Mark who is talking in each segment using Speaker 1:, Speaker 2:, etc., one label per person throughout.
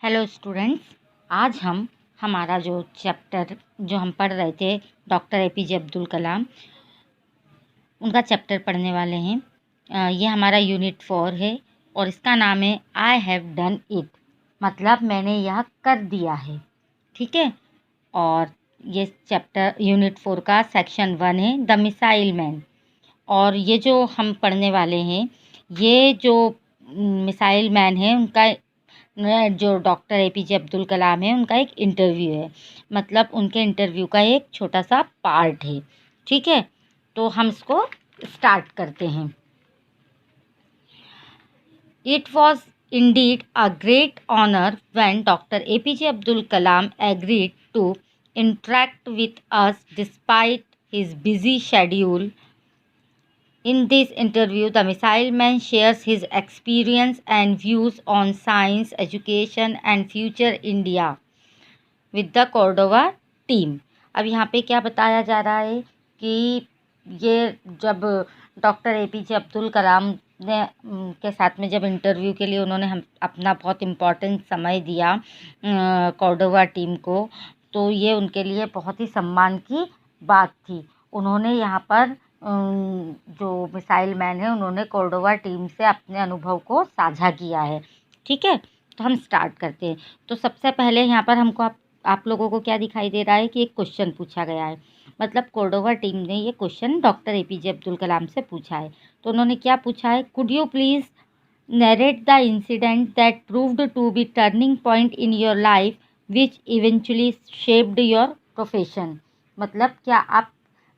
Speaker 1: Hello students, आज हम हमारा जो चैप्टर जो हम पढ़ रहे थे डॉक्टर एपीजे अब्दुल कलाम, उनका चैप्टर पढ़ने वाले हैं। ये हमारा यूनिट 4 है और इसका नाम है आई हैव डन इट, मतलब मैंने यह कर दिया है। ठीक है। और ये चैप्टर यूनिट 4 का सेक्शन 1 है द मिसाइल मैन। और ये जो हम पढ़ने वाले हैं, ये जो मिसाइल मैन है उनका जो डॉक्टर एपीजे अब्दुल कलाम है उनका एक इंटरव्यू है, मतलब उनके इंटरव्यू का एक छोटा सा पार्ट है। ठीक है, तो हम इसको स्टार्ट करते हैं। It was indeed a great honor when Dr. APJ Abdul Kalam agreed to interact with us despite his busy schedule. In this interview, the missile man shares his experience and views on science, education and future India with the Cordova team. अब यहाँ पे क्या बताया जा रहा है कि ये जब डॉक्टर एपीजे अब्दुल कलाम ने के साथ में जब इंटरव्यू के लिए उन्होंने हम अपना बहुत इम्पोर्टेंट समय दिया कॉर्डोवा टीम को, तो ये उनके लिए बहुत ही सम्मान की बात थी। उन्होंने यहाँ पर जो मिसाइल मैन है उन्होंने कॉर्डोवा टीम से अपने अनुभव को साझा किया है। ठीक है, तो हम स्टार्ट करते हैं। तो सबसे पहले यहाँ पर हमको आप लोगों को क्या दिखाई दे रहा है कि एक क्वेश्चन पूछा गया है, मतलब कॉर्डोवा टीम ने ये question doctor APJ Abdul Kalam से पूछा है। तो उन्होंने क्या पूछा है, could you please narrate the incident that proved to be turning point in your life which eventually shaped your profession. मतलब क्या आप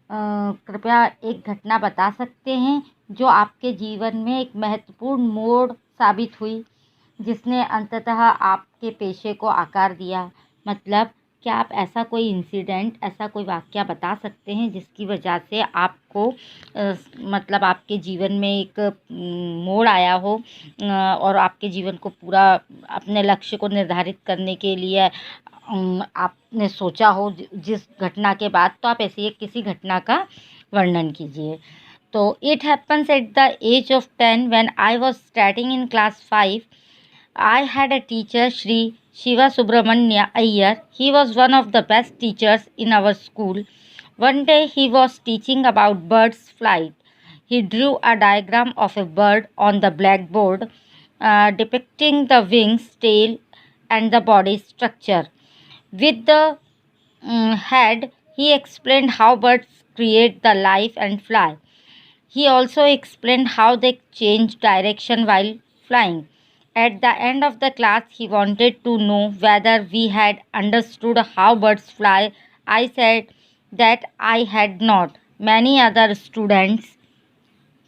Speaker 1: कृपया एक घटना बता सकते हैं जो आपके जीवन में एक महत्वपूर्ण मोड़ साबित हुई, जिसने अंततः आपके पेशे को आकार दिया। मतलब क्या आप ऐसा कोई इंसिडेंट, ऐसा कोई वाक़या बता सकते हैं जिसकी वजह से आपको मतलब आपके जीवन में एक मोड़ आया हो और आपके जीवन को पूरा अपने लक्ष्य को निर्धारित करने के लिए आपने सोचा हो जिस घटना के बाद, तो आप ऐसी एक किसी घटना का वर्णन कीजिए। तो it happens at the age of 10 when I was starting in class 5. I had a teacher, Shri Shiva Subramanya Iyer. He was one of the best teachers in our school. One day he was teaching about birds' flight. He drew a diagram of a bird on the blackboard, depicting the wings, tail, and the body structure. With the head, he explained how birds create the life and fly. He also explained how they change direction while flying. At the end of the class, he wanted to know whether we had understood how birds fly. I said that I had not. Many other students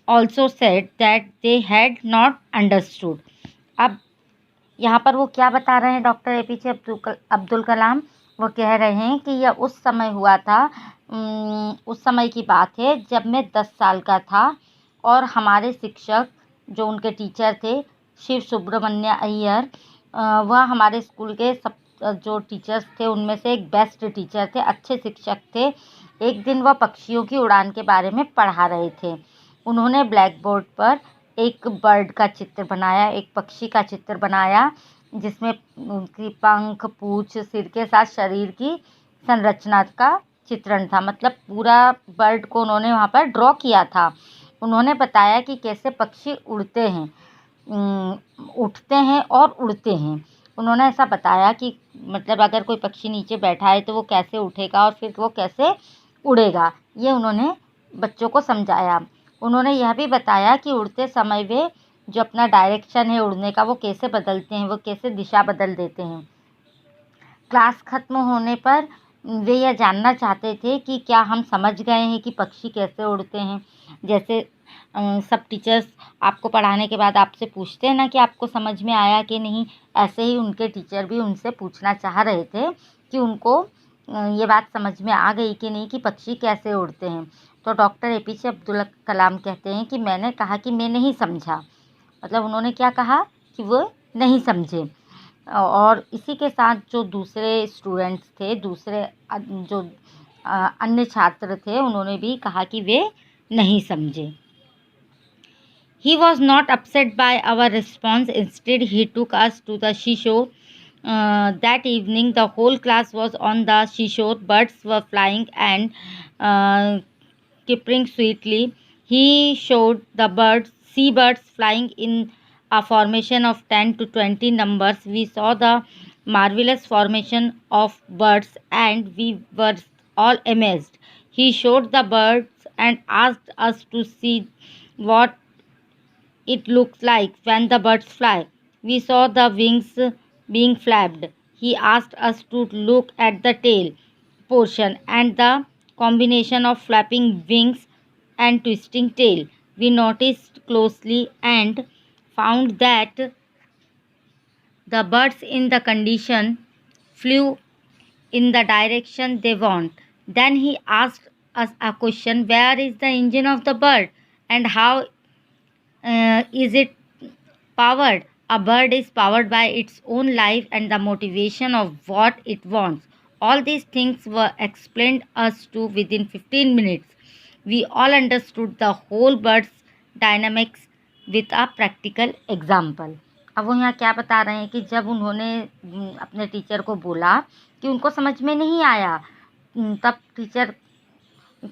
Speaker 1: also said that they had not understood. अब यहाँ पर वो क्या बता रहे हैं doctor APJ Abdul कलाम, वो कह रहे हैं कि यह उस समय हुआ था, उस समय की बात है जब मैं 10 साल का था और हमारे शिक्षक जो उनके टीचर थे शिव सुब्रमण्य अय्यर, वह हमारे स्कूल के सब जो टीचर्स थे उनमें से एक बेस्ट टीचर थे, अच्छे शिक्षक थे। एक दिन वह पक्षियों की उड़ान के बारे में पढ़ा रहे थे। उन्होंने ब्लैक बोर्ड पर एक बर्ड का चित्र बनाया, एक पक्षी का चित्र बनाया जिसमें उनकी पंख, पूँछ, सिर के साथ शरीर की संरचना का चित्रण था। मतलब पूरा बर्ड को उन्होंने वहाँ पर ड्रॉ किया था। उन्होंने बताया कि कैसे पक्षी उड़ते हैं, उठते हैं और उड़ते हैं। उन्होंने ऐसा बताया कि मतलब अगर कोई पक्षी नीचे बैठा है तो वो कैसे उठेगा और फिर वो कैसे उड़ेगा, ये उन्होंने बच्चों को समझाया। उन्होंने यह भी बताया कि उड़ते समय वे जो अपना डायरेक्शन है उड़ने का वो कैसे बदलते हैं, वो कैसे दिशा बदल देते हैं। क्लास ख़त्म होने पर वे यह जानना चाहते थे कि क्या हम समझ गए हैं कि पक्षी कैसे उड़ते हैं। जैसे सब टीचर्स आपको पढ़ाने के बाद आपसे पूछते हैं ना कि आपको समझ में आया कि नहीं, ऐसे ही उनके टीचर भी उनसे पूछना चाह रहे थे कि उनको ये बात समझ में आ गई कि नहीं कि पक्षी कैसे उड़ते हैं। तो डॉक्टर एपीजे अब्दुल कलाम कहते हैं कि मैंने कहा कि मैं नहीं समझा। मतलब उन्होंने क्या कहा कि वो नहीं समझे। और इसी के साथ जो दूसरे स्टूडेंट्स थे, दूसरे जो अन्य छात्र थे, उन्होंने भी कहा कि वे नहीं समझे। He was not upset by our response. Instead, he took us to the seashore That evening, the whole class was on the seashore. Birds were flying and capering sweetly. He showed the seabirds flying in a formation of 10 to 20 numbers. We saw the marvelous formation of birds and we were all amazed. He showed the birds and asked us to see what it looks like when the birds fly. We saw the wings being flapped. He asked us to look at the tail portion and the combination of flapping wings and twisting tail. We noticed closely and found that the birds in the condition flew in the direction they want. Then he asked us a question: where is the engine of the bird and how is it powered? A bird is powered by its own life and the motivation of what it wants. All these things were explained us to within 15 minutes. We all understood the whole bird's dynamics with a practical example. अब वो यहाँ क्या बता रहे हैं कि जब उन्होंने अपने टीचर को बोला कि उनको समझ में नहीं आया, तब टीचर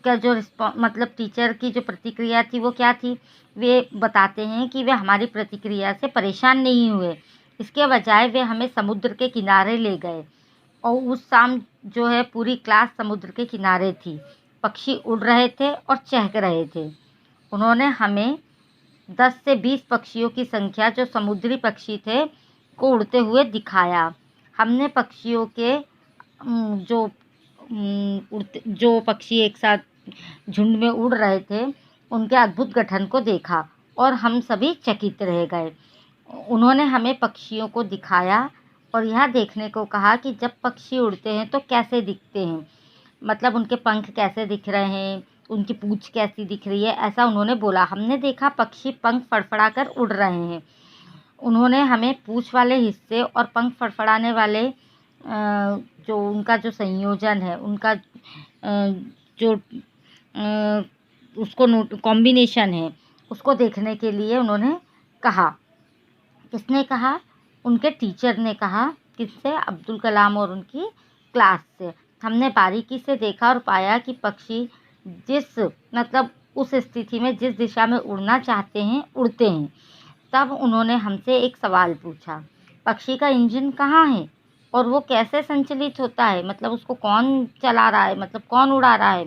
Speaker 1: का जो मतलब टीचर की जो प्रतिक्रिया थी वो क्या थी, वे बताते हैं कि वे हमारी प्रतिक्रिया से परेशान नहीं हुए, इसके बजाय वे हमें समुद्र के किनारे ले गए और उस शाम जो है पूरी क्लास समुद्र के किनारे थी। पक्षी उड़ रहे थे और चहक रहे थे। उन्होंने हमें 10 से 20 पक्षियों की संख्या जो समुद्री पक्षी थे को उड़ते हुए दिखाया। हमने पक्षियों के जो पक्षी एक साथ झुंड में उड़ रहे थे उनके अद्भुत गठन को देखा और हम सभी चकित रह गए। उन्होंने हमें पक्षियों को दिखाया और यह देखने को कहा कि जब पक्षी उड़ते हैं तो कैसे दिखते हैं, मतलब उनके पंख कैसे दिख रहे हैं, उनकी पूँछ कैसी दिख रही है, ऐसा उन्होंने बोला। हमने देखा पक्षी पंख फड़फड़ा कर उड़ रहे हैं। उन्होंने हमें पूँछ वाले हिस्से और पंख फड़फड़ाने वाले जो उनका जो संयोजन है, उनका जो उसको कॉम्बिनेशन है, उसको देखने के लिए उन्होंने कहा। किसने कहा? उनके टीचर ने कहा। किससे? अब्दुल कलाम और उनकी क्लास से। हमने बारीकी से देखा और पाया कि पक्षी जिस मतलब उस स्थिति में जिस दिशा में उड़ना चाहते हैं उड़ते हैं। तब उन्होंने हमसे एक सवाल पूछा, पक्षी का इंजन कहाँ है और वो कैसे संचालित होता है, मतलब उसको कौन चला रहा है, मतलब कौन उड़ा रहा है।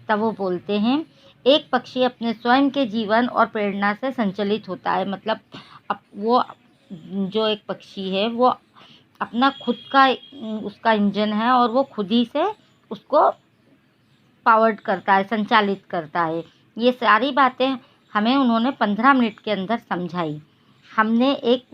Speaker 1: तब वो बोलते हैं, एक पक्षी अपने स्वयं के जीवन और प्रेरणा से संचालित होता है। मतलब वो जो एक पक्षी है वो अपना खुद का उसका इंजन है और वो खुद ही से उसको पावर्ड करता है, संचालित करता है। ये सारी बातें हमें उन्होंने 15 मिनट के अंदर समझाई। हमने एक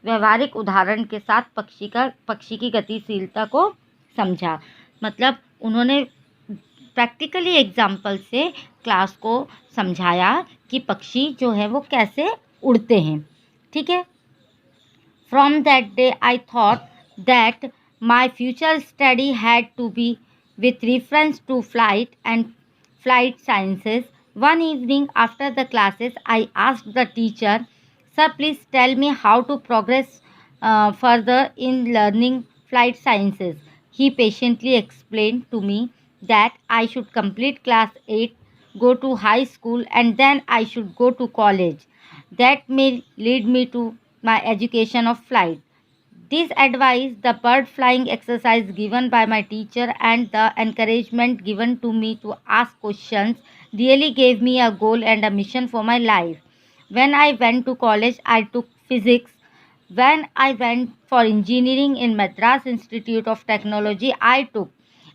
Speaker 1: व्यवहारिक उदाहरण के साथ पक्षी की गतिशीलता को समझा। मतलब उन्होंने प्रैक्टिकली एग्जाम्पल से क्लास को समझाया कि पक्षी जो है वो कैसे उड़ते हैं। ठीक है। From that day I thought that my future study had to be with reference to flight and flight sciences. One evening after the classes, I asked the teacher, "Sir, please tell me how to progress further in learning flight sciences." He patiently explained to me that I should complete class 8, go to high school, and then I should go to college. That may lead me to my education of flight. This advice, the bird flying exercise given by my teacher, and the encouragement given to me to ask questions really gave me a goal and a mission for my life. When I went to college, I took physics. When I went for engineering in Madras Institute of Technology, I took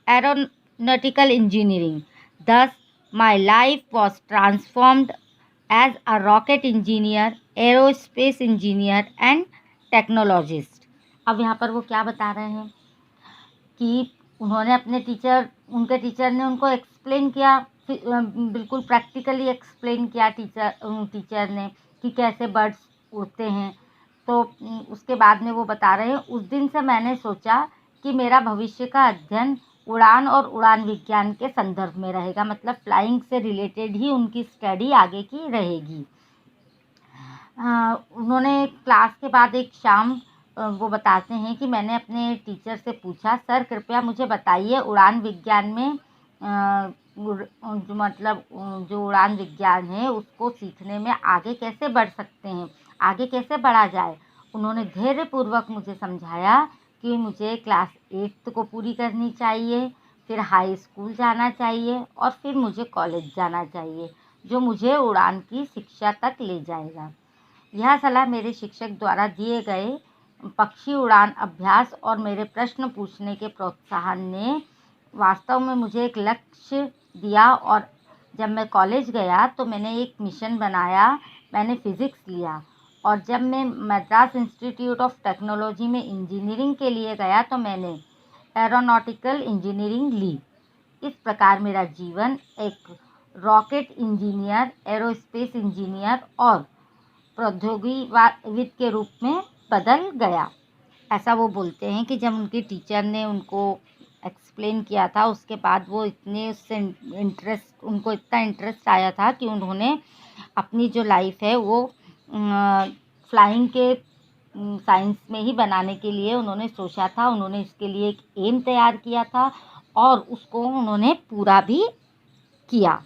Speaker 1: aeronautical engineering. Thus, my life was transformed as a rocket engineer, aerospace engineer, and technologist. अब यहाँ पर वो क्या बता रहे हैं कि उन्होंने उनके टीचर ने उनको एक्सप्लेन किया, बिल्कुल प्रैक्टिकली एक्सप्लेन किया टीचर ने कि कैसे बर्ड्स उड़ते हैं। तो उसके बाद में वो बता रहे हैं, उस दिन से मैंने सोचा कि मेरा भविष्य का अध्ययन उड़ान और उड़ान विज्ञान के संदर्भ में रहेगा। मतलब फ्लाइंग से रिलेटेड ही उनकी स्टडी आगे की रहेगी। उन्होंने क्लास के बाद एक शाम वो बताते हैं कि मैंने अपने टीचर से पूछा, सर कृपया मुझे बताइए उड़ान विज्ञान में जो उड़ान विज्ञान है उसको सीखने में आगे कैसे बढ़ सकते हैं, आगे कैसे बढ़ा जाए। उन्होंने धैर्यपूर्वक मुझे समझाया कि मुझे क्लास 8 को पूरी करनी चाहिए, फिर हाई स्कूल जाना चाहिए और फिर मुझे कॉलेज जाना चाहिए, जो मुझे उड़ान की शिक्षा तक ले जाएगा। यह सलाह मेरे शिक्षक द्वारा दिए गए पक्षी उड़ान अभ्यास और मेरे प्रश्न पूछने के प्रोत्साहन ने वास्तव में मुझे एक लक्ष्य दिया। और जब मैं कॉलेज गया तो मैंने एक मिशन बनाया, मैंने फ़िज़िक्स लिया। और जब मैं मद्रास इंस्टीट्यूट ऑफ टेक्नोलॉजी में इंजीनियरिंग के लिए गया तो मैंने एरोनॉटिकल इंजीनियरिंग ली। इस प्रकार मेरा जीवन एक रॉकेट इंजीनियर, एरोस्पेस इंजीनियर और प्रौद्योगिकीविद के रूप में बदल गया। ऐसा वो बोलते हैं कि जब उनकी टीचर ने उनको एक्सप्लेन किया था, उसके बाद वो उससे उनको इतना इंटरेस्ट आया था कि उन्होंने अपनी जो लाइफ है वो फ्लाइंग के साइंस में ही बनाने के लिए उन्होंने सोचा था। उन्होंने इसके लिए एक एम तैयार किया था और उसको उन्होंने पूरा भी किया।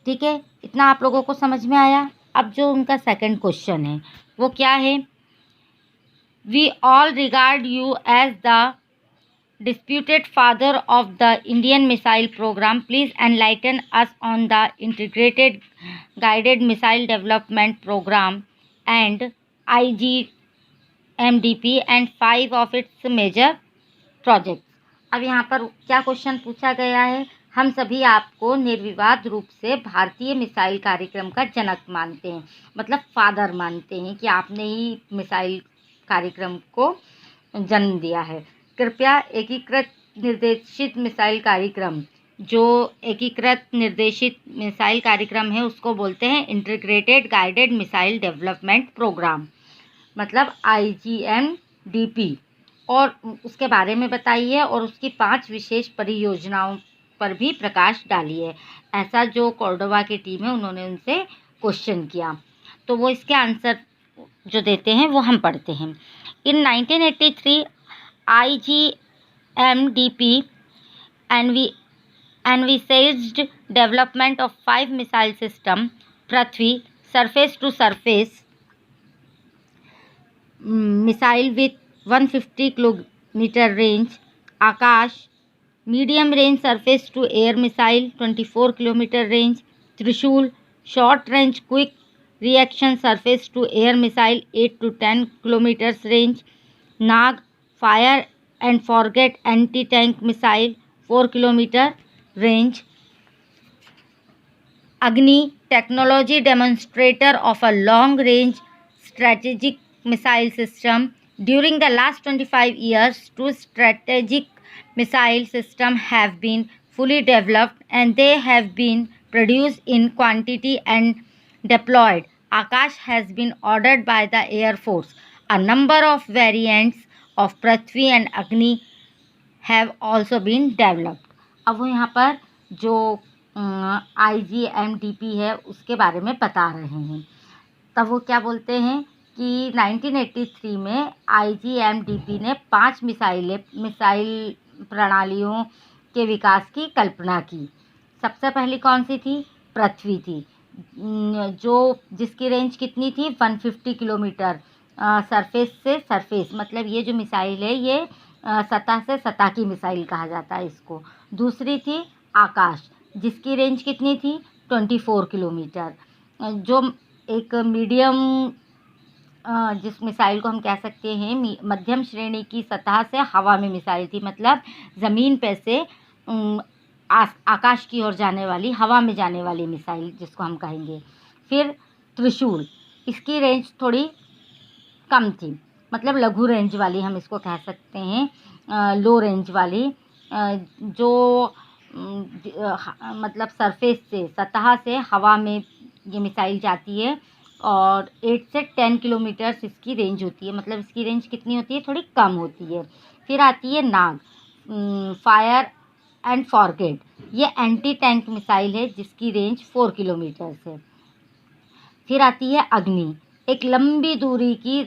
Speaker 1: ठीक है, इतना आप लोगों को समझ में आया। अब जो उनका सेकंड क्वेश्चन है वो क्या है, we all regard you as the disputed father of the Indian missile program. Please enlighten us on the integrated guided missile development program and IGMDP and 5 of its major projects. अब यहाँ पर क्या question पूछा गया है, हम सभी आपको निर्विवाद रूप से भारतीय मिसाइल कार्यक्रम का जनक मानते हैं, मतलब फादर मानते हैं कि आपने ही मिसाइल कार्यक्रम को जन्म दिया है। कृपया एकीकृत निर्देशित मिसाइल कार्यक्रम, जो एकीकृत निर्देशित मिसाइल कार्यक्रम है उसको बोलते हैं integrated guided missile development programme, मतलब IGMDP, और उसके बारे में बताइए और उसकी 5 विशेष परियोजनाओं पर भी प्रकाश डालिए। ऐसा जो कोर्डोबा की टीम है उन्होंने उनसे क्वेश्चन किया, तो वो इसके आंसर जो देते हैं वो हम पढ़ते हैं। इन 1983 IGMDP envisaged development of 5 missile system: Prithvi, surface to surface missile with 150 kilometer range; Akash, medium range surface to air missile 24 kilometer range; Trishul, short range quick reaction surface to air missile 8 to 10 kilometers range; Nag, fire and forget anti-tank missile 4 kilometer range; Agni, technology demonstrator of a long range strategic missile system. During the last 25 years, 2 strategic missile systems have been fully developed and they have been produced in quantity and deployed. Akash has been ordered by the Air Force. A number of variants of Prithvi and Agni have also been developed. अब वो यहाँ पर जो IGMDP है उसके बारे में बता रहे हैं। तब वो क्या बोलते हैं कि 1983 में IGMDP ने 5 मिसाइल प्रणालियों के विकास की कल्पना की। सबसे पहली कौन सी थी? पृथ्वी थी, जिसकी रेंज कितनी थी? 150 किलोमीटर, सरफेस से सरफेस, मतलब ये जो मिसाइल है ये सतह से सतह की मिसाइल कहा जाता है इसको। दूसरी थी आकाश, जिसकी रेंज कितनी थी? 24 किलोमीटर, जो एक मीडियम, जिस मिसाइल को हम कह सकते हैं मध्यम श्रेणी की सतह से हवा में मिसाइल थी, मतलब ज़मीन पे से आकाश की ओर जाने वाली, हवा में जाने वाली मिसाइल जिसको हम कहेंगे। फिर त्रिशूल, इसकी रेंज थोड़ी कम थी, मतलब लघु रेंज वाली हम इसको कह सकते हैं, लो रेंज वाली, जो मतलब सरफेस से, सतह से हवा में ये मिसाइल जाती है और 8 से 10 किलोमीटर्स इसकी रेंज होती है, मतलब इसकी रेंज कितनी होती है? थोड़ी कम होती है। फिर आती है नाग, फायर एंड फॉरगेट, ये एंटी टैंक मिसाइल है जिसकी रेंज 4 किलोमीटर्स है। फिर आती है अग्नि, एक लंबी दूरी की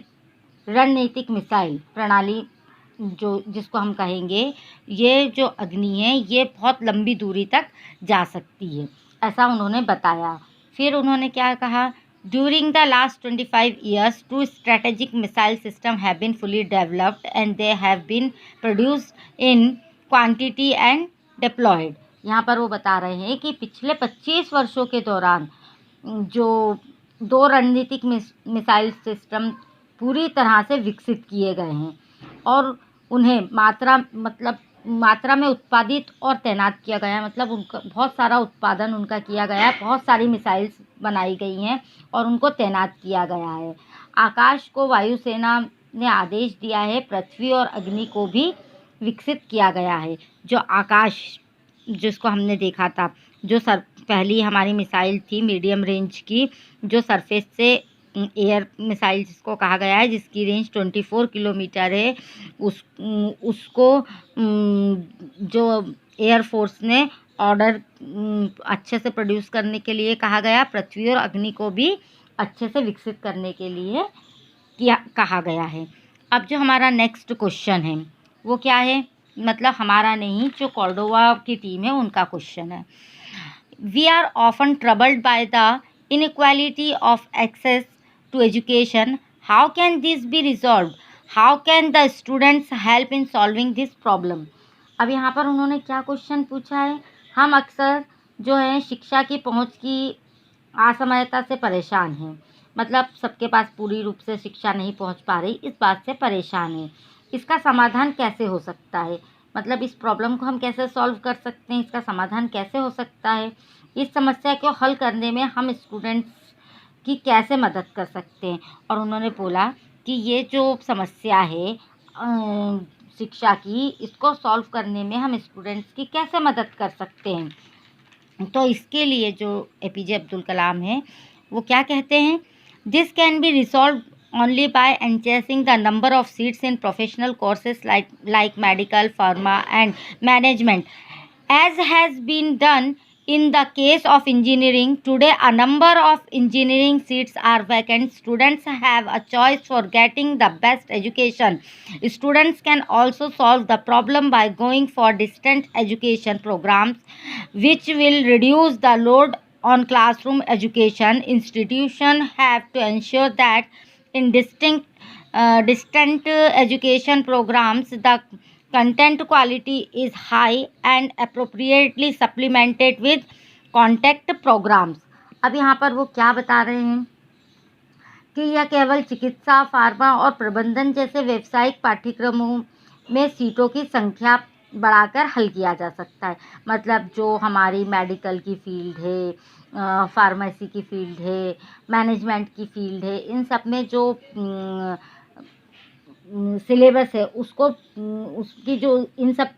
Speaker 1: रणनीतिक मिसाइल प्रणाली जिसको हम कहेंगे, ये जो अग्नि है ये बहुत लंबी दूरी तक जा सकती है, ऐसा उन्होंने बताया। फिर उन्होंने क्या कहा, during the last 25 years 2 strategic missile system have been fully developed and they have been produced in quantity and deployed। यहाँ पर वो बता रहे हैं कि पिछले 25 वर्षों के दौरान जो 2 रणनीतिक मिसाइल सिस्टम पूरी तरह से विकसित किए गए हैं और उन्हें मात्रा में उत्पादित और तैनात किया गया है। मतलब उनका बहुत सारा उत्पादन उनका किया गया है, बहुत सारी मिसाइल्स बनाई गई हैं और उनको तैनात किया गया है। आकाश को वायुसेना ने आदेश दिया है, पृथ्वी और अग्नि को भी विकसित किया गया है। जो आकाश जिसको हमने देखा था, जो पहली हमारी मिसाइल थी मीडियम रेंज की, जो सरफेस से एयर मिसाइल जिसको कहा गया है, जिसकी रेंज 24 किलोमीटर है, उसको जो एयरफोर्स ने ऑर्डर अच्छे से प्रोड्यूस करने के लिए कहा गया, पृथ्वी और अग्नि को भी अच्छे से विकसित करने के लिए कहा गया है। अब जो हमारा नेक्स्ट क्वेश्चन है वो क्या है, मतलब हमारा नहीं, जो कॉर्डोवा की टीम है उनका क्वेश्चन है। We are often troubled by the inequality of access to education. How can this be resolved? How can the students help in solving this problem? अब यहाँ पर उन्होंने क्या क्वेश्चन पूछा है, हम अक्सर जो है शिक्षा की पहुँच की असमयता से परेशान हैं, मतलब सबके पास पूरी रूप से शिक्षा नहीं पहुँच पा रही, इस बात से परेशान है। इसका समाधान कैसे हो सकता है, मतलब इस प्रॉब्लम को हम कैसे सॉल्व कर सकते हैं, इसका समाधान कैसे हो सकता है, इस समस्या को हल करने में हम स्टूडेंट्स की कैसे मदद कर सकते हैं। और उन्होंने बोला कि ये जो समस्या है शिक्षा की, इसको सॉल्व करने में हम स्टूडेंट्स की कैसे मदद कर सकते हैं। तो इसके लिए जो एपीजे अब्दुल कलाम है वो क्या कहते हैं, this can be resolve only by enhancing the number of seats in professional courses like medical, pharma and management, as has been done in the case of engineering. Today a number of engineering seats are vacant. Students have a choice for getting the best education. Students can also solve the problem by going for distant education programs, which will reduce the load on classroom education. Institutions have to ensure that in distant education programs the content quality is high and appropriately supplemented with contact programs। अब यहाँ पर वो क्या बता रहे हैं कि यह केवल चिकित्सा, फार्मा और प्रबंधन जैसे व्यावसायिक पाठ्यक्रमों में सीटों की संख्या बढ़ाकर हल किया जा सकता है। मतलब जो हमारी मेडिकल की फील्ड है, फार्मेसी की फील्ड है, मैनेजमेंट की फील्ड है, इन सब में जो सिलेबस है उसकी जो इन सब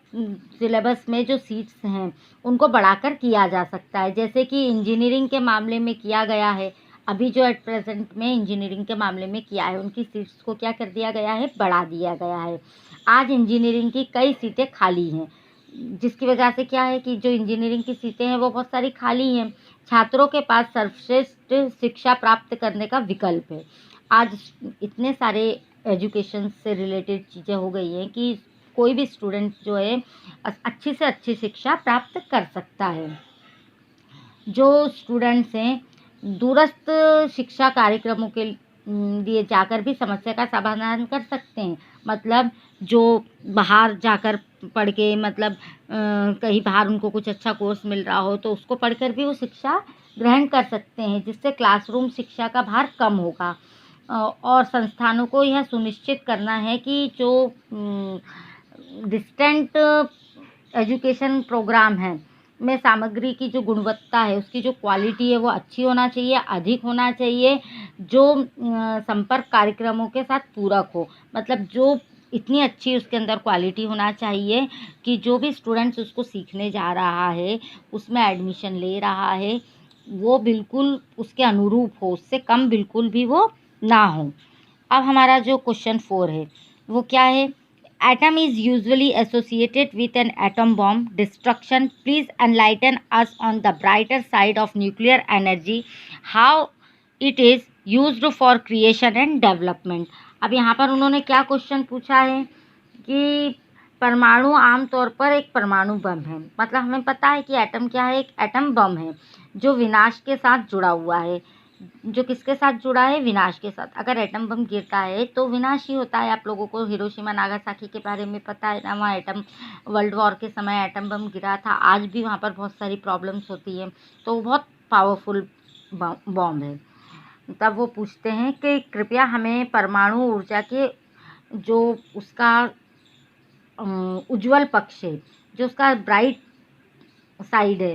Speaker 1: सिलेबस में जो सीट्स हैं उनको बढ़ाकर किया जा सकता है। जैसे कि इंजीनियरिंग के मामले में किया गया है, अभी जो एट प्रेजेंट में इंजीनियरिंग के मामले में किया है, उनकी सीट्स को क्या कर दिया गया है, बढ़ा दिया गया है। आज इंजीनियरिंग की कई सीटें खाली हैं, जिसकी वजह से क्या है कि जो इंजीनियरिंग की सीटें हैं वो बहुत सारी खाली हैं। छात्रों के पास सर्वश्रेष्ठ शिक्षा प्राप्त करने का विकल्प है। आज इतने सारे एजुकेशन से रिलेटेड चीज़ें हो गई हैं कि कोई भी स्टूडेंट जो है अच्छी से अच्छी शिक्षा प्राप्त कर सकता है। जो स्टूडेंट्स हैं दूरस्थ शिक्षा कार्यक्रमों के लिए जाकर भी समस्या का समाधान कर सकते हैं। मतलब जो बाहर जाकर पढ़ के, मतलब कहीं बाहर उनको कुछ अच्छा कोर्स मिल रहा हो तो उसको पढ़कर भी वो शिक्षा ग्रहण कर सकते हैं, जिससे क्लासरूम शिक्षा का भार कम होगा। और संस्थानों को यह सुनिश्चित करना है कि जो डिस्टेंट एजुकेशन प्रोग्राम है में सामग्री की जो गुणवत्ता है, उसकी जो क्वालिटी है वो अच्छी होना चाहिए, अधिक होना चाहिए, जो संपर्क कार्यक्रमों के साथ पूरक हो। मतलब जो इतनी अच्छी उसके अंदर क्वालिटी होना चाहिए कि जो भी स्टूडेंट्स उसको सीखने जा रहा है, उसमें एडमिशन ले रहा है, वो बिल्कुल उसके अनुरूप हो, उससे कम बिल्कुल भी वो ना हो। अब हमारा जो क्वेश्चन 4 है वो क्या है, atom is usually associated with an atom bomb destruction. Please enlighten us on the brighter side of nuclear energy, how it is used for creation and development. अब यहाँ पर उन्होंने क्या क्वेश्चन पूछा है कि परमाणु आमतौर पर एक परमाणु बम है, मतलब हमें पता है कि एटम क्या है, एक एटम बम है जो विनाश के साथ जुड़ा हुआ है। जो किसके साथ जुड़ा है? विनाश के साथ। अगर एटम बम गिरता है तो विनाश ही होता है। आप लोगों को हिरोशिमा नागासाकी के बारे में पता है ना, वहाँ एटम वर्ल्ड वॉर के समय एटम बम गिरा था। आज भी वहाँ पर बहुत सारी प्रॉब्लम्स होती हैं, तो वो बहुत पावरफुल बॉम्ब है। तब वो पूछते हैं कि कृपया हमें परमाणु ऊर्जा के जो उसका उज्ज्वल पक्ष है, जो उसका ब्राइट साइड है,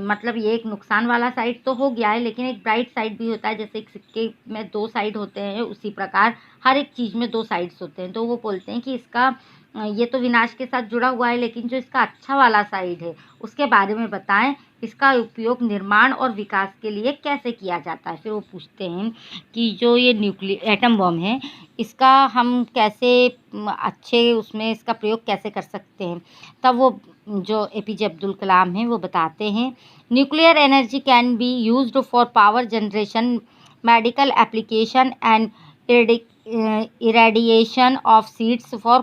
Speaker 1: मतलब ये एक नुकसान वाला साइड तो हो गया है, लेकिन एक ब्राइट साइड भी होता है। जैसे एक सिक्के में दो साइड होते हैं, उसी प्रकार हर एक चीज़ में दो साइड्स होते हैं। तो वो बोलते हैं कि इसका ये तो विनाश के साथ जुड़ा हुआ है, लेकिन जो इसका अच्छा वाला साइड है उसके बारे में बताएं। इसका उपयोग निर्माण और विकास के लिए कैसे किया जाता है। फिर वो पूछते हैं कि जो ये एटम बम है, इसका हम कैसे अच्छे उसमें इसका प्रयोग कैसे कर सकते हैं। तब वो जो एपीजे अब्दुल कलाम हैं वो बताते हैं, nuclear energy can be used for power generation, medical application and irradiation of seeds for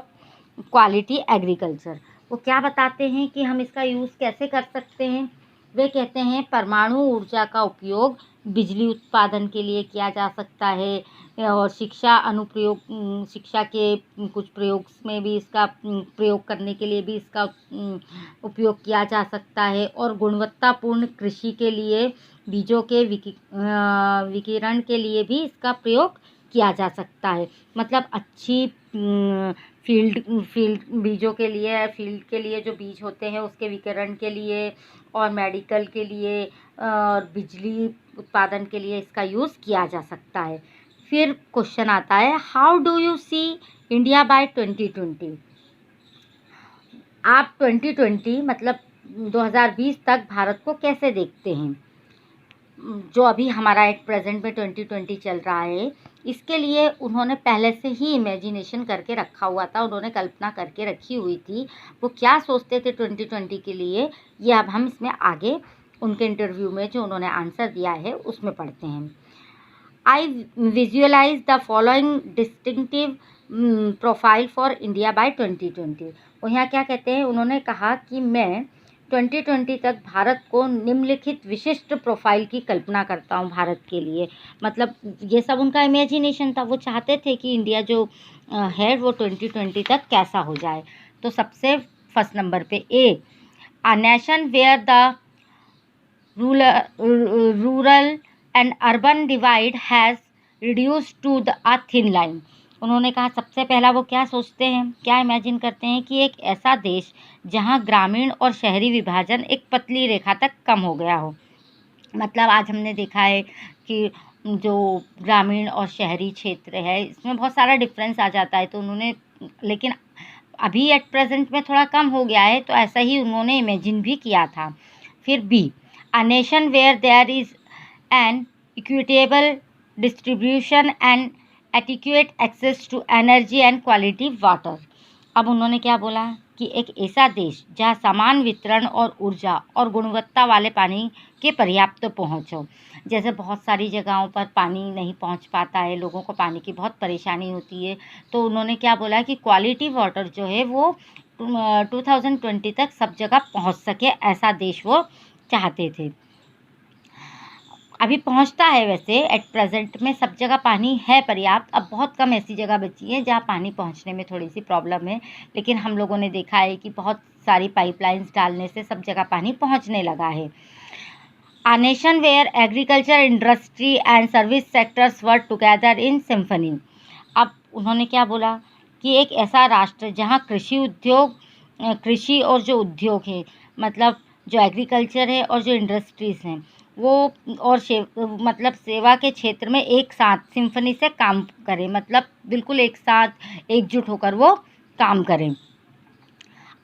Speaker 1: quality agriculture. वो क्या बताते हैं कि हम इसका यूज़ कैसे कर सकते हैं। वे कहते हैं परमाणु ऊर्जा का उपयोग बिजली उत्पादन के लिए किया जा सकता है, और शिक्षा के कुछ प्रयोग में भी इसका प्रयोग करने के लिए भी इसका उपयोग किया जा सकता है, और गुणवत्तापूर्ण कृषि के लिए बीजों के विकिरण के लिए भी इसका प्रयोग किया जा सकता है। मतलब अच्छी फील्ड बीजों के लिए, फील्ड के लिए जो बीज होते हैं उसके विकिरण के लिए, और मेडिकल के लिए, और बिजली उत्पादन के लिए इसका यूज़ किया जा सकता है। फिर क्वेश्चन आता है, how do you see India by 2020। आप 2020 मतलब 2020 तक भारत को कैसे देखते हैं। जो अभी हमारा एक प्रेजेंट में 2020 चल रहा है, इसके लिए उन्होंने पहले से ही इमेजिनेशन करके रखा हुआ था, उन्होंने कल्पना करके रखी हुई थी। वो क्या सोचते थे 2020 के लिए, ये अब हम इसमें आगे उनके इंटरव्यू में जो उन्होंने आंसर दिया है उसमें पढ़ते हैं। I visualize the following distinctive profile for India by 2020। वो यहाँ क्या कहते हैं, उन्होंने कहा कि मैं 2020 तक भारत को निम्नलिखित विशिष्ट प्रोफाइल की कल्पना करता हूँ भारत के लिए। मतलब ये सब उनका इमेजिनेशन था, वो चाहते थे कि इंडिया जो है वो 2020 तक कैसा हो जाए। तो सबसे फर्स्ट नंबर पे a nation where the rural and urban divide has reduced to a thin line. उन्होंने कहा सबसे पहला वो क्या सोचते हैं, क्या इमेजिन करते हैं कि एक ऐसा देश जहां ग्रामीण और शहरी विभाजन एक पतली रेखा तक कम हो गया हो। मतलब आज हमने देखा है कि जो ग्रामीण और शहरी क्षेत्र है इसमें बहुत सारा डिफरेंस आ जाता है। तो उन्होंने, लेकिन अभी एट प्रेजेंट में थोड़ा कम हो गया है, तो ऐसा ही उन्होंने इमेजिन भी किया था। फिर B, a nation where there is an equitable distribution and adequate access to energy and quality water. अब उन्होंने क्या बोला कि एक ऐसा देश जहाँ समान वितरण और ऊर्जा और गुणवत्ता वाले पानी के पर्याप्त पहुँच हो। जैसे बहुत सारी जगहों पर पानी नहीं पहुँच पाता है, लोगों को पानी की बहुत परेशानी होती है। तो उन्होंने क्या बोला कि क्वालिटी वाटर जो है वो 2020 तक सब जगह पहुँच सके, ऐसा देश वो चाहते थे। अभी पहुंचता है, वैसे एट प्रेजेंट में सब जगह पानी है पर्याप्त। अब बहुत कम ऐसी जगह बची है जहाँ पानी पहुंचने में थोड़ी सी प्रॉब्लम है, लेकिन हम लोगों ने देखा है कि बहुत सारी पाइपलाइंस डालने से सब जगह पानी पहुंचने लगा है। A nation where agriculture, industry and service sectors work together in symphony. अब उन्होंने क्या बोला कि एक ऐसा राष्ट्र जहाँ कृषि और जो उद्योग है, मतलब जो एग्रीकल्चर है और जो इंडस्ट्रीज़ हैं वो, और मतलब सेवा के क्षेत्र में एक साथ सिम्फनी से काम करें, मतलब बिल्कुल एक साथ एकजुट होकर वो काम करें।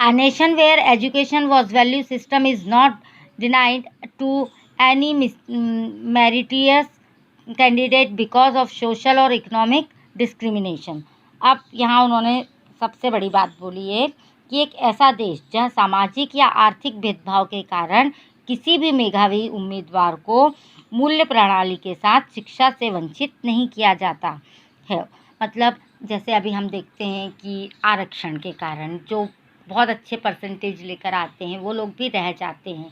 Speaker 1: A nation where education was value system is not denied to any meritorious candidate because of social और economic discrimination। अब यहाँ उन्होंने सबसे बड़ी बात बोली है कि एक ऐसा देश जहाँ सामाजिक या आर्थिक भेदभाव के कारण किसी भी मेधावी उम्मीदवार को मूल्य प्रणाली के साथ शिक्षा से वंचित नहीं किया जाता है। मतलब जैसे अभी हम देखते हैं कि आरक्षण के कारण जो बहुत अच्छे परसेंटेज लेकर आते हैं वो लोग भी रह जाते हैं,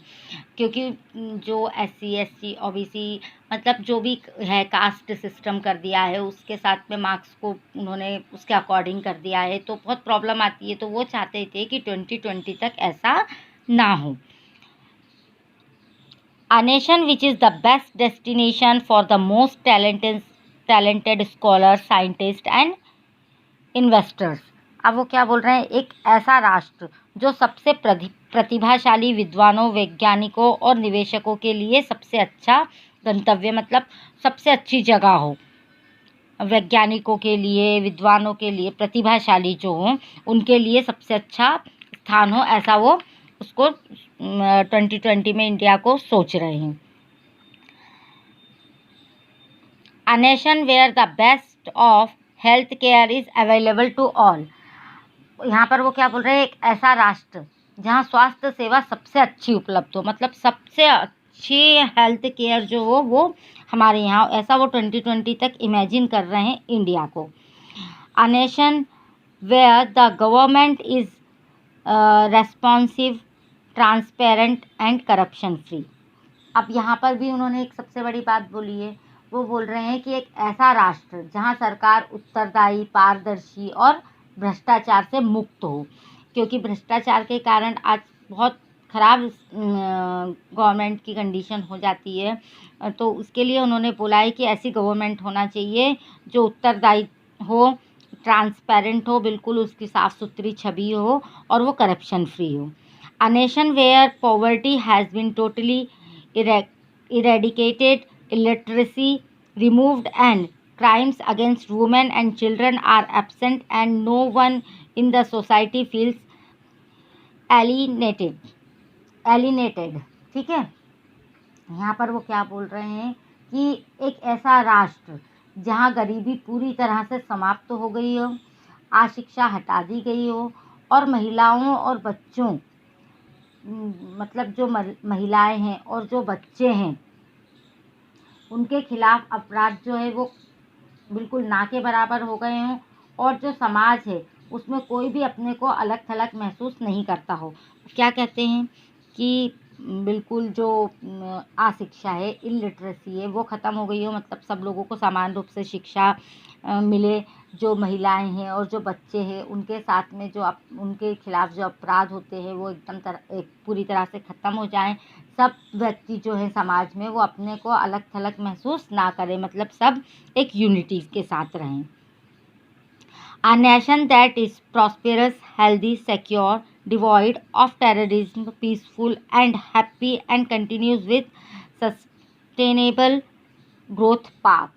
Speaker 1: क्योंकि जो SC SC OBC मतलब जो भी है कास्ट सिस्टम कर दिया है, उसके साथ में मार्क्स को उन्होंने उसके अकॉर्डिंग कर दिया है, तो बहुत प्रॉब्लम आती है। तो वो चाहते थे कि 2020 तक ऐसा ना हो। A nation which is the best destination for the most talented scholars, scientists and investors। अब वो क्या बोल रहे हैं, एक ऐसा राष्ट्र जो सबसे प्रतिभाशाली विद्वानों, वैज्ञानिकों और निवेशकों के लिए सबसे अच्छा गंतव्य, मतलब सबसे अच्छी जगह हो, वैज्ञानिकों के लिए, विद्वानों के लिए, प्रतिभाशाली जो हों उनके लिए सबसे अच्छा स्थान हो, ऐसा वो उसको 2020 में इंडिया को सोच रहे हैं। A nation where the best of health care is available to all। यहाँ पर वो क्या बोल रहे हैं, एक ऐसा राष्ट्र जहाँ स्वास्थ्य सेवा सबसे अच्छी उपलब्ध हो, मतलब सबसे अच्छी हेल्थ केयर जो हो वो हमारे यहाँ, ऐसा वो 2020 तक इमेजिन कर रहे हैं इंडिया को। A nation where the government is responsive, transparent and corruption free। अब यहाँ पर भी उन्होंने एक सबसे बड़ी बात बोली है, वो बोल रहे हैं कि एक ऐसा राष्ट्र जहाँ सरकार उत्तरदायी, पारदर्शी और भ्रष्टाचार से मुक्त हो, क्योंकि भ्रष्टाचार के कारण आज बहुत ख़राब गवर्नमेंट की कंडीशन हो जाती है। तो उसके लिए उन्होंने बोला है कि ऐसी गवर्नमेंट होना चाहिए जो उत्तरदायी हो, ट्रांसपेरेंट हो, बिल्कुल उसकी साफ़ सुथरी छवि हो और वो करप्शन फ्री हो। A nation where poverty has been totally eradicated, illiteracy removed and crimes against women and children are absent and no one in the society feels alienated। ठीक है, यहाँ पर वो क्या बोल रहे हैं कि एक ऐसा राष्ट्र जहाँ गरीबी पूरी तरह से समाप्त हो गई हो, अशिक्षा हटा दी गई हो और महिलाओं और बच्चों, मतलब जो महिलाएं हैं और जो बच्चे हैं उनके खिलाफ अपराध जो है वो बिल्कुल ना के बराबर हो गए हों, और जो समाज है उसमें कोई भी अपने को अलग थलग महसूस नहीं करता हो। क्या कहते हैं कि बिल्कुल जो अशिक्षा है, इलिटरेसी है, वो ख़त्म हो गई हो, मतलब सब लोगों को समान रूप से शिक्षा मिले। जो महिलाएं हैं और जो बच्चे हैं उनके साथ में जो उनके खिलाफ जो अपराध होते हैं वो एकदम पूरी तरह से ख़त्म हो जाएं। सब व्यक्ति जो है समाज में वो अपने को अलग थलग महसूस ना करें, मतलब सब एक यूनिटी के साथ रहें। A nation that is prosperous, healthy, secure, devoid of terrorism, peaceful and happy and continues with sustainable growth path।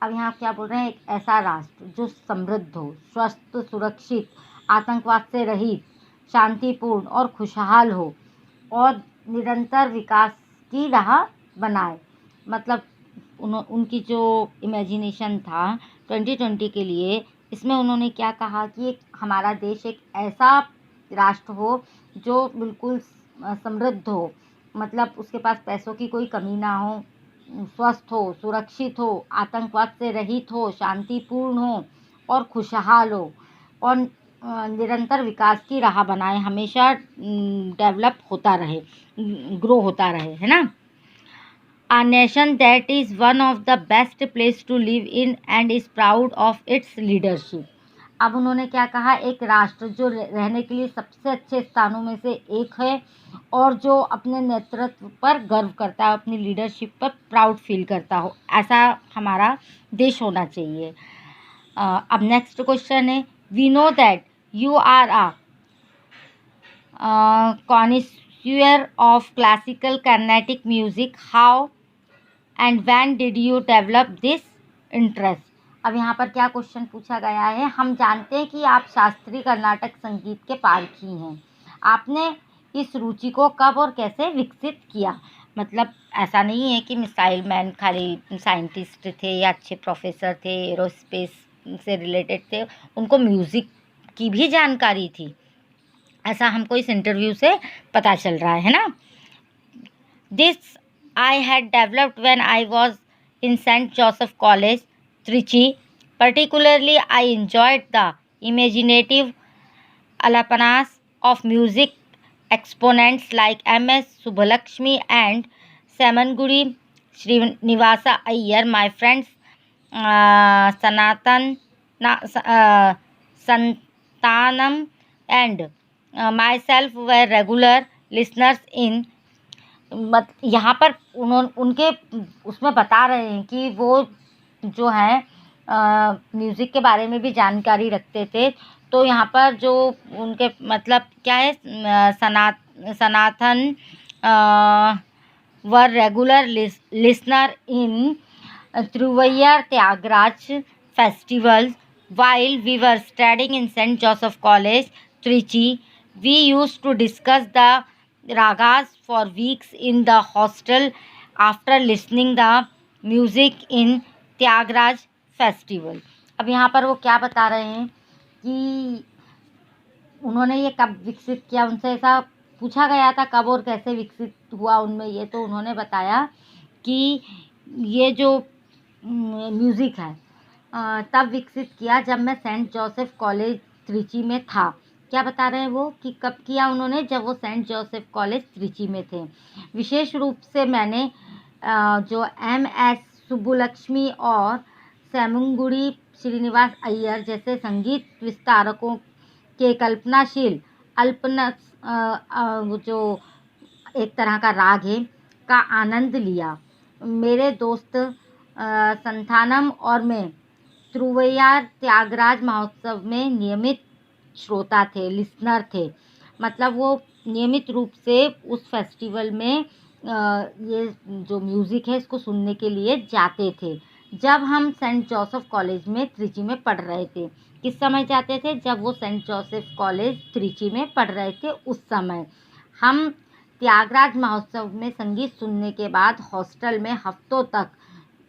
Speaker 1: अब यहाँ क्या बोल रहे हैं, एक ऐसा राष्ट्र जो समृद्ध हो, स्वस्थ, सुरक्षित, आतंकवाद से रहित, शांतिपूर्ण और खुशहाल हो और निरंतर विकास की राह बनाए। मतलब उनकी जो इमेजिनेशन था 2020 के लिए, इसमें उन्होंने क्या कहा कि एक हमारा देश एक ऐसा राष्ट्र हो जो बिल्कुल समृद्ध हो, मतलब उसके पास पैसों की कोई कमी ना हो, स्वस्थ हो, सुरक्षित हो, आतंकवाद से रहित हो, शांतिपूर्ण हो और खुशहाल हो और निरंतर विकास की राह बनाए, हमेशा डेवलप होता रहे, ग्रो होता रहे, है ना। A nation that is one of the best place to live in and is proud of its leadership। अब उन्होंने क्या कहा, एक राष्ट्र जो रहने के लिए सबसे अच्छे स्थानों में से एक है और जो अपने नेतृत्व पर गर्व करता है, अपनी लीडरशिप पर प्राउड फील करता हो, ऐसा हमारा देश होना चाहिए। अब नेक्स्ट क्वेश्चन है, we know that you are a connoisseur of classical Carnatic music, how and when did you develop this interest। अब यहाँ पर क्या क्वेश्चन पूछा गया है, हम जानते हैं कि आप शास्त्रीय कर्नाटक संगीत के पारखी हैं, आपने इस रुचि को कब और कैसे विकसित किया। मतलब ऐसा नहीं है कि मिसाइल मैन खाली साइंटिस्ट थे या अच्छे प्रोफेसर थे, एरोस्पेस से रिलेटेड थे, उनको म्यूज़िक की भी जानकारी थी, ऐसा हमको इस इंटरव्यू से पता चल रहा है ना। This I had developed when I was in St. Joseph College, Trichy, Particularly, I enjoyed the imaginative alapanas of music exponents like M.S. Subbalakshmi and Samanguri Srinivasa Iyer. My friends Sanatan Santanam and myself were regular listeners in यहाँ पर उनके उसमें बता रहे हैं कि वो जो है म्यूज़िक के बारे में भी जानकारी रखते थे। तो यहाँ पर जो उनके मतलब क्या है, सनातन वर regular listener in Thiruvayar Tyagaraja festivals. While we were studying in St. Joseph College, Trichy, we used to discuss the ragas for weeks in the hostel after listening the music in Tyagaraja festival. अब यहाँ पर वो क्या बता रहे हैं कि उन्होंने ये कब विकसित किया, उनसे ऐसा पूछा गया था कब और कैसे विकसित हुआ उनमें ये, तो उन्होंने बताया कि ये जो म्यूज़िक है तब विकसित किया जब मैं सेंट जोसेफ कॉलेज त्रिची में था। क्या बता रहे हैं वो कि कब किया उन्होंने, जब वो सेंट जोसेफ कॉलेज त्रिची में थे। विशेष रूप से मैंने जो M.S. सुब्बुलक्ष्मी और सेमंगुड़ी श्रीनिवास अय्यर जैसे संगीत विस्तारकों के कल्पनाशील अल्पना जो एक तरह का राग है का आनंद लिया। मेरे दोस्त संथानम और मैं तिरुवैयार त्यागराज महोत्सव में नियमित श्रोता थे, लिसनर थे। मतलब वो नियमित रूप से उस फेस्टिवल में ये जो म्यूज़िक है इसको सुनने के लिए जाते थे जब हम सेंट जोसेफ कॉलेज में त्रिची में पढ़ रहे थे। किस समय जाते थे? जब वो सेंट जोसेफ कॉलेज त्रिची में पढ़ रहे थे उस समय हम त्यागराज महोत्सव में संगीत सुनने के बाद हॉस्टल में हफ्तों तक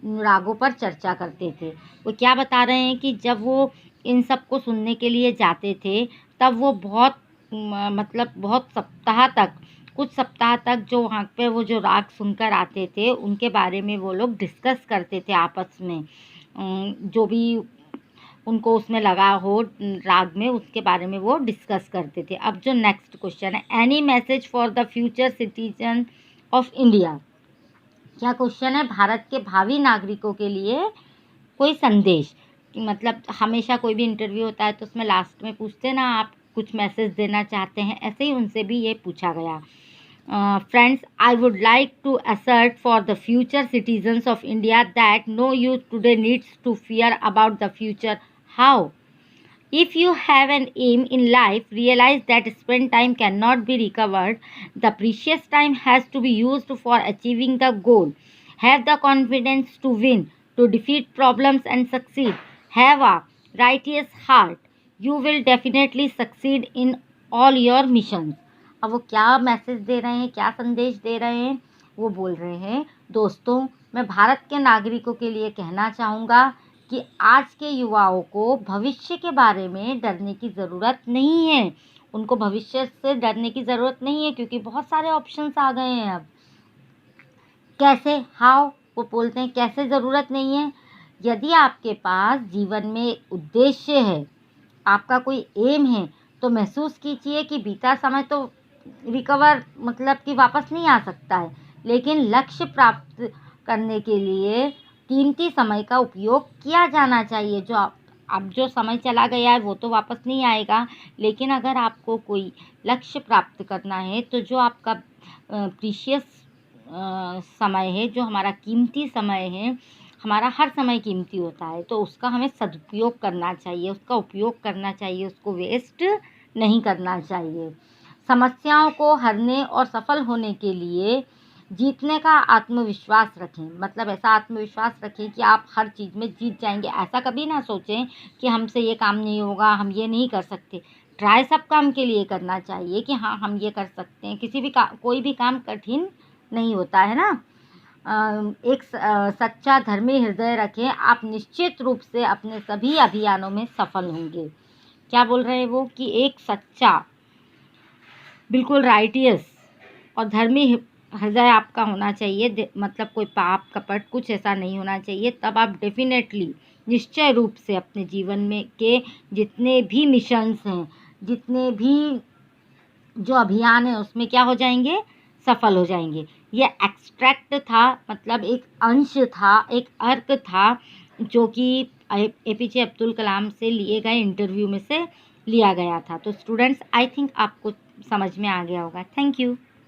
Speaker 1: रागों पर चर्चा करते थे। वो क्या बता रहे हैं कि जब वो इन सब को सुनने के लिए जाते थे तब वो मतलब बहुत कुछ सप्ताह तक जो वहाँ पे वो जो राग सुनकर आते थे उनके बारे में वो लोग डिस्कस करते थे आपस में, जो भी उनको उसमें लगा हो राग में उसके बारे में वो डिस्कस करते थे। अब जो नेक्स्ट क्वेश्चन है, any message for the future citizen of India. क्या क्वेश्चन है? भारत के भावी नागरिकों के लिए कोई संदेश। मतलब हमेशा कोई भी इंटरव्यू होता है तो उसमें लास्ट में पूछते ना आप कुछ मैसेज देना चाहते हैं, ऐसे ही उनसे भी ये पूछा गया। Friends, I would like to assert for the future citizens of India that no youth today needs to fear about the future. How? If you have an aim in life, realize that spent time cannot be recovered. The precious time has to be used for achieving the goal. Have the confidence to win, to defeat problems and succeed. Have a righteous heart. You will definitely succeed in all your missions. अब वो क्या message दे रहे हैं, क्या संदेश दे रहे हैं? वो बोल रहे हैं, दोस्तों मैं भारत के नागरिकों के लिए कहना चाहूँगा कि आज के युवाओं को भविष्य के बारे में डरने की ज़रूरत नहीं है। उनको भविष्य से डरने की ज़रूरत नहीं है क्योंकि बहुत सारे ऑप्शंस आ गए हैं। अब कैसे, हाउ, वो बोलते हैं कैसे ज़रूरत नहीं है? यदि आपके पास जीवन में उद्देश्य है, आपका कोई एम है, तो महसूस कीजिए कि बीता समय तो रिकवर मतलब कि वापस नहीं आ सकता है, लेकिन लक्ष्य प्राप्त करने के लिए कीमती समय का उपयोग किया जाना चाहिए। जो अब जो समय चला गया है वो तो वापस नहीं आएगा, लेकिन अगर आपको कोई लक्ष्य प्राप्त करना है तो जो आपका प्रीशियस समय है, जो हमारा कीमती समय है, हमारा हर समय कीमती होता है, तो उसका हमें सदुपयोग करना चाहिए, उसका उपयोग करना चाहिए, उसको वेस्ट नहीं करना चाहिए। समस्याओं को हरने और सफल होने के लिए जीतने का आत्मविश्वास रखें। मतलब ऐसा आत्मविश्वास रखें कि आप हर चीज़ में जीत जाएंगे। ऐसा कभी ना सोचें कि हमसे ये काम नहीं होगा, हम ये नहीं कर सकते। ट्राई सब काम के लिए करना चाहिए कि हाँ हम ये कर सकते हैं। कोई भी काम कठिन नहीं होता है ना। एक सच्चा धर्मी हृदय रखें, आप निश्चित रूप से अपने सभी अभियानों में सफल होंगे। क्या बोल रहे हैं वो कि एक सच्चा, बिल्कुल राइटियस और धर्मी हृदय आपका होना चाहिए, मतलब कोई पाप कपट कुछ ऐसा नहीं होना चाहिए। तब आप डेफिनेटली निश्चय रूप से अपने जीवन में के जितने भी मिशंस हैं, जितने भी जो अभियान है उसमें क्या हो जाएंगे, सफल हो जाएंगे। ये एक्सट्रैक्ट था, मतलब एक अंश था, एक अर्क था, जो कि एपीजे अब्दुल कलाम से लिए गए इंटरव्यू में से लिया गया था। तो स्टूडेंट्स, आई थिंक आपको समझ में आ गया होगा। Thank you.